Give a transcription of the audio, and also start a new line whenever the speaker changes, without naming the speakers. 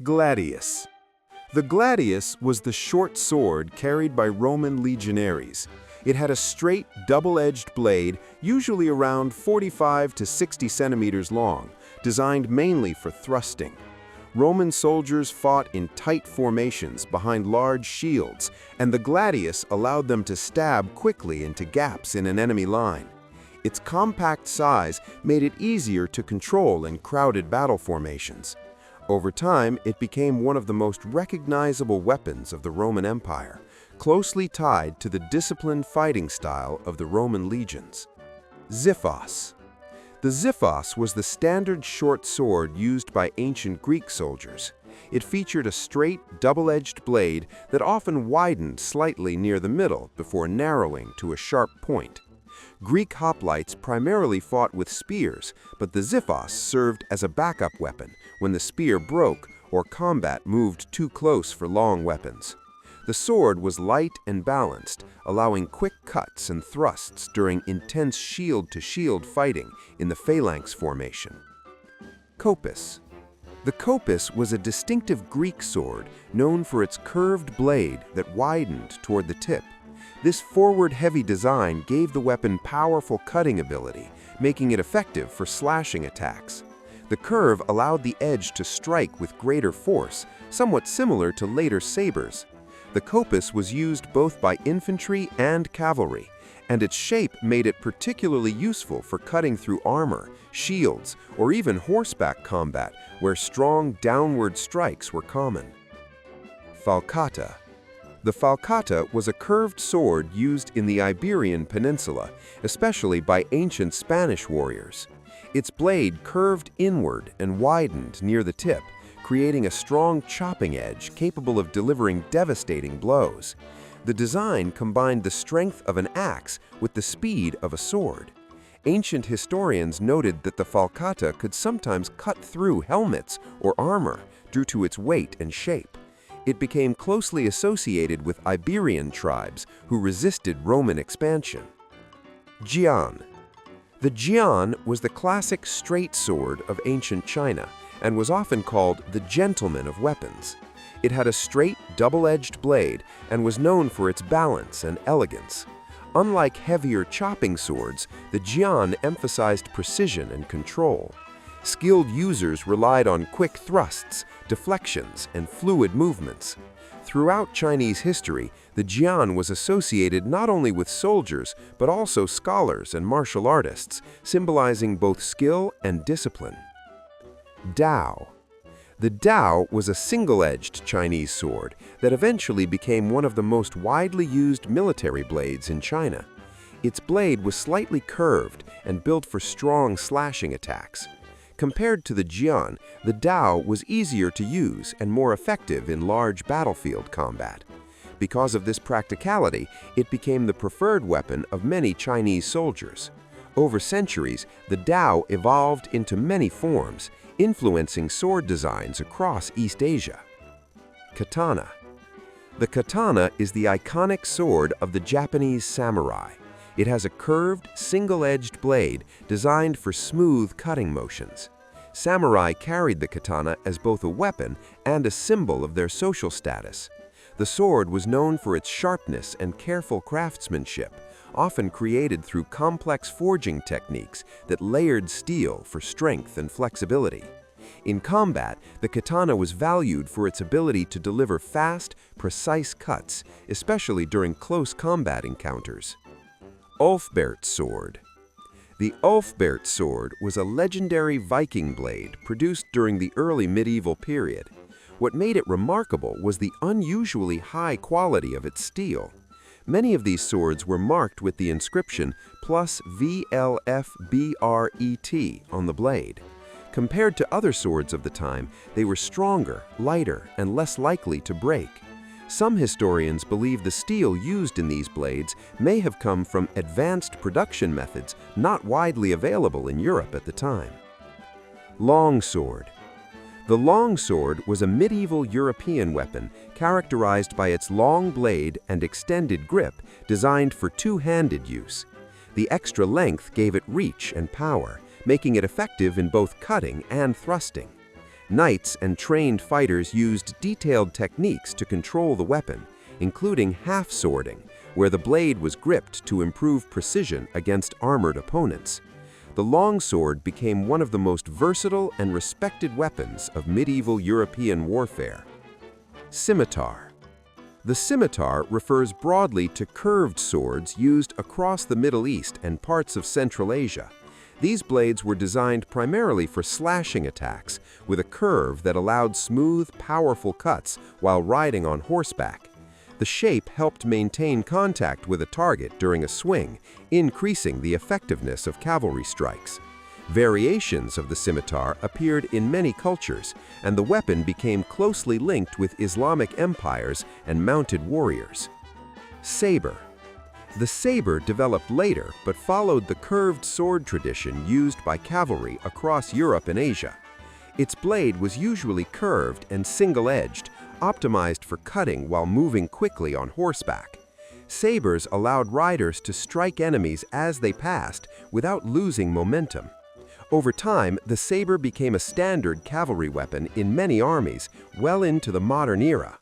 Gladius. The gladius was the short sword carried by Roman legionaries. It had a straight, double-edged blade, usually around 45 to 60 centimeters long, designed mainly for thrusting. Roman soldiers fought in tight formations behind large shields, and the gladius allowed them to stab quickly into gaps in an enemy line. Its compact size made it easier to control in crowded battle formations. Over time, it became one of the most recognizable weapons of the Roman Empire, closely tied to the disciplined fighting style of the Roman legions. Xiphos. The xiphos was the standard short sword used by ancient Greek soldiers. It featured a straight, double-edged blade that often widened slightly near the middle before narrowing to a sharp point. Greek hoplites primarily fought with spears, but the xiphos served as a backup weapon when the spear broke or combat moved too close for long weapons. The sword was light and balanced, allowing quick cuts and thrusts during intense shield-to-shield fighting in the phalanx formation. Kopis. The kopis was a distinctive Greek sword known for its curved blade that widened toward the tip. This forward-heavy design gave the weapon powerful cutting ability, making it effective for slashing attacks. The curve allowed the edge to strike with greater force, somewhat similar to later sabres. The kopis was used both by infantry and cavalry, and its shape made it particularly useful for cutting through armor, shields, or even horseback combat, where strong downward strikes were common. Falcata. The falcata was a curved sword used in the Iberian Peninsula, especially by ancient Spanish warriors. Its blade curved inward and widened near the tip, creating a strong chopping edge capable of delivering devastating blows. The design combined the strength of an axe with the speed of a sword. Ancient historians noted that the falcata could sometimes cut through helmets or armor due to its weight and shape. It became closely associated with Iberian tribes who resisted Roman expansion. Jian. The Jian was the classic straight sword of ancient China and was often called the gentleman of weapons. It had a straight, double-edged blade and was known for its balance and elegance. Unlike heavier chopping swords, the Jian emphasized precision and control. Skilled users relied on quick thrusts, deflections, and fluid movements. Throughout Chinese history, the Jian was associated not only with soldiers, but also scholars and martial artists, symbolizing both skill and discipline. Dao. The Dao was a single-edged Chinese sword that eventually became one of the most widely used military blades in China. Its blade was slightly curved and built for strong slashing attacks. Compared to the Jian, the Dao was easier to use and more effective in large battlefield combat. Because of this practicality, it became the preferred weapon of many Chinese soldiers. Over centuries, the Dao evolved into many forms, influencing sword designs across East Asia. Katana. The katana is the iconic sword of the Japanese samurai. It has a curved, single-edged blade designed for smooth cutting motions. Samurai carried the katana as both a weapon and a symbol of their social status. The sword was known for its sharpness and careful craftsmanship, often created through complex forging techniques that layered steel for strength and flexibility. In combat, the katana was valued for its ability to deliver fast, precise cuts, especially during close combat encounters. Ulfberht Sword. The Ulfberht Sword was a legendary Viking blade produced during the early medieval period. What made it remarkable was the unusually high quality of its steel. Many of these swords were marked with the inscription +VLFBRET on the blade. Compared to other swords of the time, they were stronger, lighter, and less likely to break. Some historians believe the steel used in these blades may have come from advanced production methods not widely available in Europe at the time. Longsword. The longsword was a medieval European weapon characterized by its long blade and extended grip designed for two-handed use. The extra length gave it reach and power, making it effective in both cutting and thrusting. Knights and trained fighters used detailed techniques to control the weapon, including half-swording, where the blade was gripped to improve precision against armored opponents. The longsword became one of the most versatile and respected weapons of medieval European warfare. Scimitar. The scimitar refers broadly to curved swords used across the Middle East and parts of Central Asia. These blades were designed primarily for slashing attacks, with a curve that allowed smooth, powerful cuts while riding on horseback. The shape helped maintain contact with a target during a swing, increasing the effectiveness of cavalry strikes. Variations of the scimitar appeared in many cultures, and the weapon became closely linked with Islamic empires and mounted warriors. Sabre. The sabre developed later but followed the curved sword tradition used by cavalry across Europe and Asia. Its blade was usually curved and single-edged, optimized for cutting while moving quickly on horseback. Sabres allowed riders to strike enemies as they passed without losing momentum. Over time, the sabre became a standard cavalry weapon in many armies, well into the modern era.